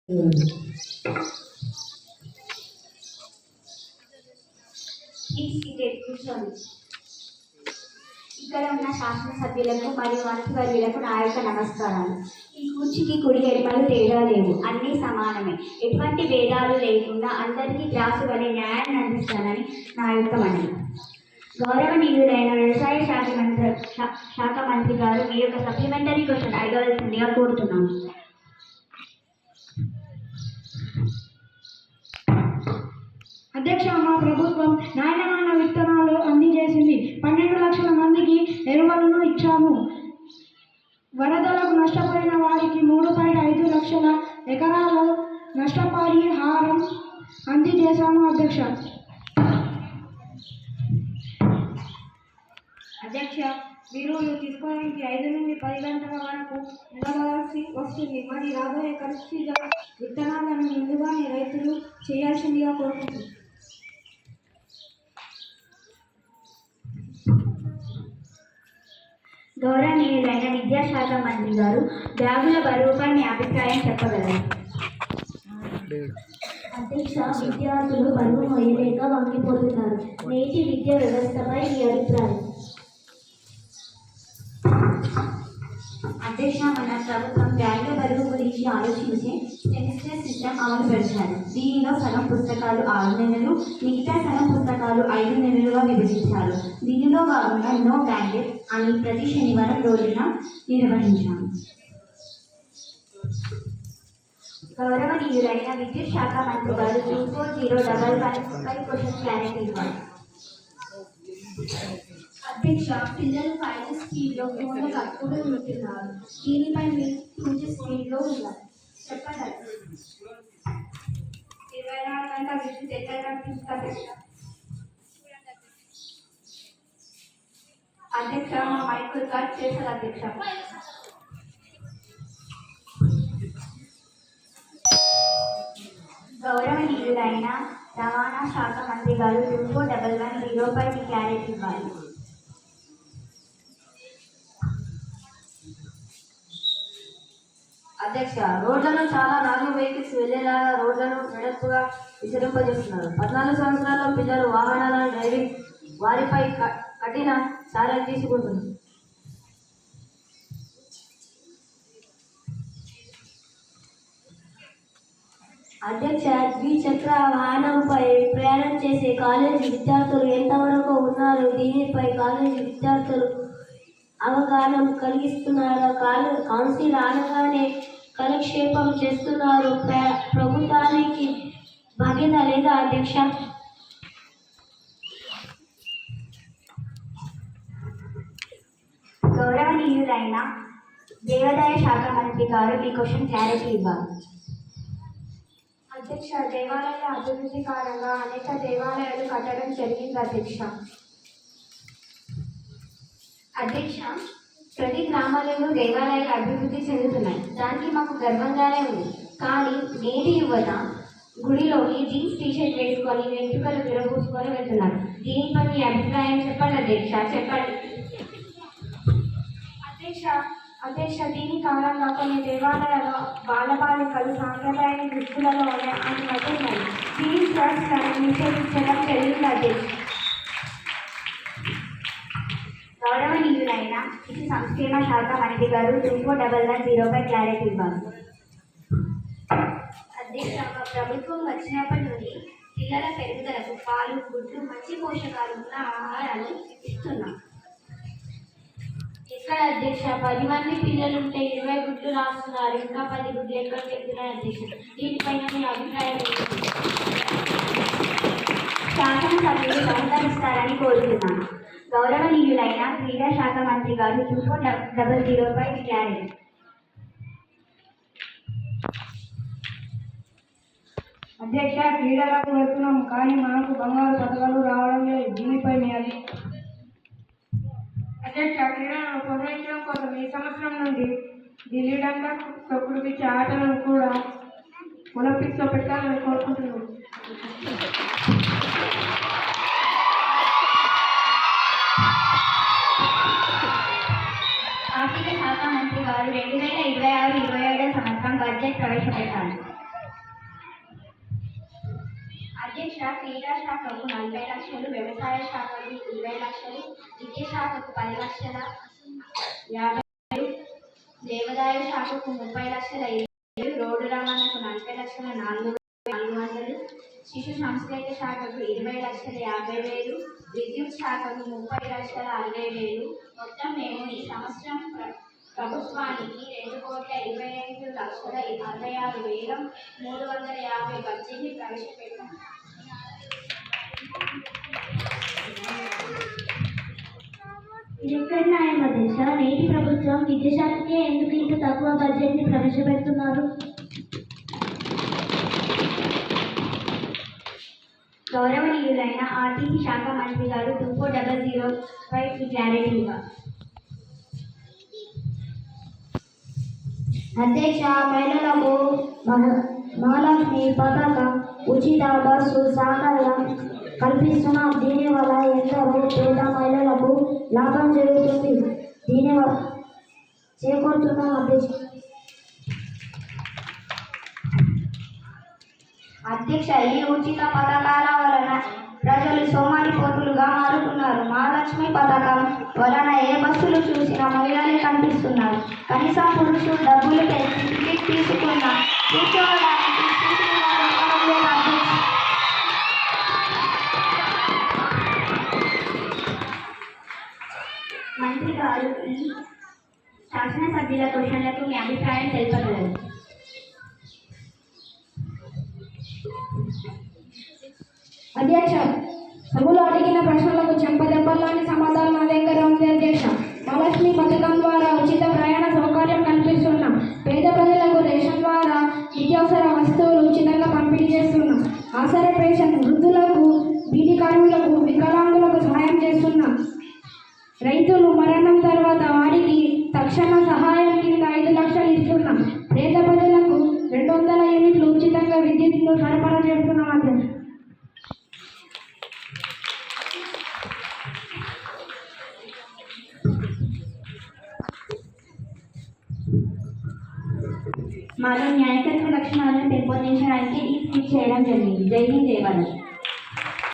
ఇక్కడ ఉన్న శాసనసభ్యులకు మరియు మంత్రివర్యులకు నా యొక్క నమస్కారాలు. ఈ కుర్చీకి కుడి ఎడమలు తేడా లేవు, అన్నీ సమానమే. ఎటువంటి భేదాలు లేకుండా అందరికీ గ్రాసు వలె న్యాయాన్ని అందిస్తానని నా యొక్క మనవి. గౌరవనీయులైన వ్యవసాయ శాఖ మంత్రి గారు మీ యొక్క సప్లిమెంటరీ క్వశ్చన్ అడగవలసిందిగా కోరుతున్నాను. అధ్యక్ష, మా ప్రభుత్వం నాణ్యమైన విత్తనాలు అందజేసింది. 12 లక్షల మందికి ఎరువులను ఇచ్చాము. వరదలకు నష్టపోయిన వారికి 3.5 లక్షల ఎకరాల నష్టపరిహారం అందజేశాము. అధ్యక్ష, మీరు తీసుకోవడానికి 5 నుండి 10 గంటల వరకు ఉండవలసి వస్తుంది. మరి రాబోయే పరిస్థితుల్లో విత్తనాలను ముందుగానే రైతులు చేయాల్సిందిగా కోరుకుంటున్నారు. గౌరవనీయులైన విద్యాశాఖ మంత్రి గారు బ్యాగుల బరువుపై మీ అభిప్రాయం చెప్పగలరు? అధ్యక్ష, విద్యార్థులు బరువు మోయలేక వంగిపోతున్నారు. నేటి విద్యా వ్యవస్థపై మీ అభిప్రాయం? అధ్యక్ష, మన ప్రభుత్వం బ్యాగుల బరువు గురించి ఆలోచించే సెమిస్టర్ సిస్టమ్ అమలు పరిచారు. దీనిలో సగం పుస్తకాలు 6 నెలలు, మిగతా సగం పుస్తకాలు 5 నెలలుగా విభజించారు. దీనిలో భాగంగా నో బ్యాగెట్ అని ప్రతి శనివారం రోజున నిర్వహించాము. గౌరవనీయులైన విద్యుత్ శాఖ మంత్రి గారు 24011 క్వశ్చన్ క్లారిటీ ఇవ్వాలి. అధ్యక్ష, పిల్లలు 5 స్పీడ్లో ఫోన్లో కట్టుకుని ఉంటున్నారు. దీనిపై మీరు 2 స్పీడ్లో ఉన్నారు, చెప్పండి. 24 గంటల విద్యుత్ ఎట్లా కనిపిస్తుంది? అధ్యక్ష, మా మైకులు కట్ చేశారు. అధ్యక్ష, గౌరవనీయులైన రవాణా శాఖ మంత్రి గారు 24110 క్యారెట్ ఇవ్వాలి. అధ్యక్ష, రోడ్లను చాలా నాలుగు వెహికల్స్ వెళ్లేలాగా రోడ్లను వెడల్పుగా విస్తరింపజేస్తున్నారు. 14 సంవత్సరాల పిల్లలు వాహనాలను డ్రైవింగ్ వారిపై కఠిన చర్యలు తీసుకుంటున్నారు. అధ్యక్ష, ద్విచక్ర వాహనంపై ప్రయాణం చేసే కాలేజీ విద్యార్థులు ఎంతవరకు ఉన్నారు? దీనిపై కాలేజీ విద్యార్థులు అవగాహన కలిగిస్తున్నారు. కౌన్సిల్ అనగానే కాలక్షేపం చేస్తున్నారు. ప్రభుత్వానికి బాధ్యత లేదా? అధ్యక్ష, గౌరవనీయులైన దేవాదాయ శాఖ మంత్రి గారు మీ క్వశ్చన్ క్లారిటీ ఇవ్వాలి. అధ్యక్ష, దేవాలయాల అభివృద్ధి కారణంగా అనేక దేవాలయాలు కట్టడం జరిగింది. అధ్యక్ష, ప్రతి గ్రామాలలో దేవాలయాలు అభివృద్ధి చెందుతున్నాయి. దానికి మాకు గర్వంగానే ఉంది. కానీ నేటి యువత గుడిలోకి జీన్స్ టీషర్ట్ వేసుకొని వెంట్రుకలు విరబూసుకొని వెళ్తున్నారు. దీనిపై మీ అభిప్రాయం చెప్పండి. అధ్యక్ష, చెప్పండి. అధ్యక్ష, దీని కారణంగా కొన్ని దేవాలయాల్లో బాలబాలికలు సాంప్రదాయ దుస్తులలోనే అనుమతున్నాయి. జీన్స్ షర్ట్స్ నిషేధించడం జరిగింది. అధ్యక్ష, గౌరవనీయులైన శిశు సంక్షేమ శాఖ మంత్రి గారు 24110 క్లారిటీ ఇవ్వాలి. అధ్యక్ష, మా ప్రభుత్వం వచ్చినప్పటి నుండి పిల్లల పెరుగుదలకు పాలు, గుడ్లు, మంచి పోషకాలు ఉన్న ఆహారాలు ఇస్తున్నాం. ఎక్కడ అధ్యక్ష? 10 మంది పిల్లలు ఉంటే 20 గుడ్లు రాస్తున్నారు. ఇంకా 10 గుడ్లు ఎక్కడికి వెళ్తున్నాయి? అధ్యక్ష, దీనిపైన మీ అభిప్రాయం ఏంటి? శాసనసభ్యులు సహకరిస్తారని కోరుతున్నాను. గౌరవనీయులైన క్రీడా శాఖ మంత్రి గారు 24005 క్లారిటీ. అధ్యక్ష, క్రీడలకు వెళ్తున్నాం కానీ మనకు బంగారు పథకాలు రావడం లేదు. దీనిపై మీ అధ్యక్ష, క్రీడలను ప్రోత్సహించడం కోసం ఈ సంవత్సరం నుండి ఢిల్లీ డండా ప్రకృతి ఆటలను కూడా ఒలింపిక్స్లో పెట్టాలని కోరుకుంటున్నాం. ఆర్థిక శాఖ మంత్రి గారు 2026-27 సంవత్సరం బడ్జెట్ ప్రవేశపెట్టారు. అధ్యక్ష, క్రీడా శాఖకు 40 లక్షలు, వ్యవసాయ శాఖకు 20 లక్షలు, విద్యా శాఖకు 10 లక్షల 50, దేవాదాయ శాఖకు 30 లక్షల 20, రోడ్డు రవాణాకు 40 లక్షల 400, శిశు సంస్కృత శాఖకు 20 లక్షల 50,000, విద్యుత్ శాఖకు 30 లక్షల 60,000. మొత్తం మేము ఈ సంవత్సరం ప్రభుత్వానికి 2,25,66,350 బడ్జెట్ని ప్రవేశపెట్టాం. ఇది ఎక్కడ న్యాయం అధ్యక్ష? నేటి ప్రభుత్వం విద్యాశాఖకే ఎందుకు ఇంత తక్కువ బడ్జెట్ని ప్రవేశపెడుతున్నారు? గౌరవనీయులైన ఆర్టీసీ శాఖ మంత్రి గారు 24,005 క్లారిటీగా. అధ్యక్ష, మహిళలకు మహాలక్ష్మి పథకం ఉచిత బస్సు సౌకర్యం కల్పిస్తున్నాం. దీనివల్ల ఎందరో పేద మహిళలకు లాభం జరుగుతుంది. దీనివల్ల చేకూరుతున్నాం అధ్యక్ష. అధ్యక్ష, ఈ ఉచిత పథకాల వలన ప్రజలు సోమారిపోతులుగా మారుతున్నారు. మహాలక్ష్మి పథకం వలన ఏ బస్సులు చూసినా మహిళలే కనిపిస్తున్నారు. కనీసం పురుషులు డబ్బులు పెట్టి టికెట్ తీసుకున్నా కూర్చోవడానికి సీట్లు కూడా దొరకడం లేదు అధ్యక్ష. మంత్రి గారు ఈ శాసనసభ్యుల క్వశ్చన్లకు మీ అభిప్రాయం తెలుపగలరు. అధ్యక్ష, సభలో అడిగిన ప్రశ్నలకు చెంపదెబ్బల్లోని సమాధానం నా దగ్గర ఉంది అధ్యక్ష. మహాలక్ష్మి పథకం ద్వారా ఉచిత ప్రయాణ సౌకర్యం కల్పిస్తున్నాం. పేద ప్రజలకు రేషన్ ద్వారా నిత్యావసర వస్తువులు ఉచితంగా పంపిణీ చేస్తున్నాం. ఆసరా పెన్షన్ వృద్ధులకు, బీడీ కార్మికులకు, వికలాంగులకు సహాయం చేస్తున్నాం. రైతులు మరణం తర్వాత వారికి తక్షణ సహాయం కింద 5 లక్షలు ఇస్తున్నాం. పేద ప్రజలకు 200 యూనిట్లు ఉచితంగా విద్యుత్ను సరఫరా చేస్తున్నాం అధ్యక్ష. మాలో న్యాయకత్వ లక్షణాలను పెంపొందించడానికి ఈ స్పీచ్ చేయడం జరిగింది. జై హింద్, జై భారత్.